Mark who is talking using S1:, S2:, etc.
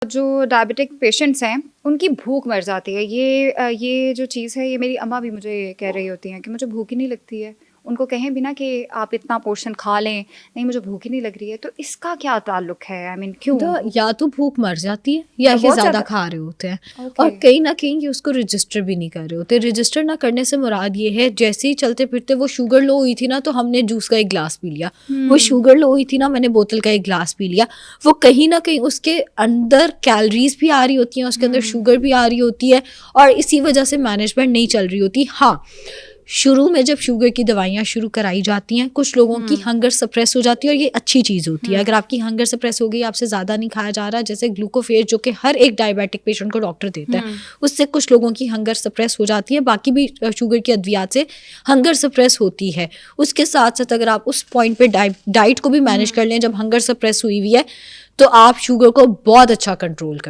S1: جو diabetic patients ہیں ان کی بھوک مر جاتی ہے. یہ جو چیز ہے یہ میری اماں بھی مجھے کہہ رہی ہوتی ہیں کہ مجھے بھوک ہی نہیں لگتی ہے. ان کو کہیں بھی نا کہ آپ اتنا پورشن کھا لیں, نہیں مجھے بھوک ہی نہیں لگ رہی ہے. تو اس کا کیا تعلق ہے؟ آئی مین کیوں؟
S2: یا تو بھوک مر جاتی ہے یا یہ زیادہ کھا رہے ہوتے ہیں, اور کہیں نہ کہیں یہ اس کو رجسٹر بھی نہیں کر رہے ہوتے. رجسٹر نہ کرنے سے مراد یہ ہے جیسے ہی چلتے پھرتے وہ شوگر لو ہوئی تھی نا تو ہم نے جوس کا ایک گلاس پی لیا, وہ شوگر لو ہوئی تھی نا میں نے بوتل کا ایک گلاس پی لیا. وہ کہیں نہ کہیں اس کے اندر کیلریز بھی آ رہی ہوتی ہیں, اس کے اندر شوگر بھی آ رہی ہوتی ہے, اور اسی وجہ سے مینجمنٹ نہیں چل رہی ہوتی. ہاں شروع میں جب شوگر کی دوائیاں شروع کرائی جاتی ہیں کچھ لوگوں کی ہنگر سپریس ہو جاتی ہے, اور یہ اچھی چیز ہوتی ہے. اگر آپ کی ہنگر سپریس ہو گئی, آپ سے زیادہ نہیں کھایا جا رہا, جیسے گلوکوفیج جو کہ ہر ایک ڈائبیٹک پیشنٹ کو ڈاکٹر دیتا ہے, اس سے کچھ لوگوں کی ہنگر سپریس ہو جاتی ہے. باقی بھی شوگر کی ادویات سے ہنگر سپریس ہوتی ہے. اس کے ساتھ ساتھ اگر آپ اس پوائنٹ پہ ڈائٹ کو بھی مینیج کر لیں جب ہنگر سپریس ہوئی ہوئی ہے, تو آپ شوگر کو بہت اچھا کنٹرول کر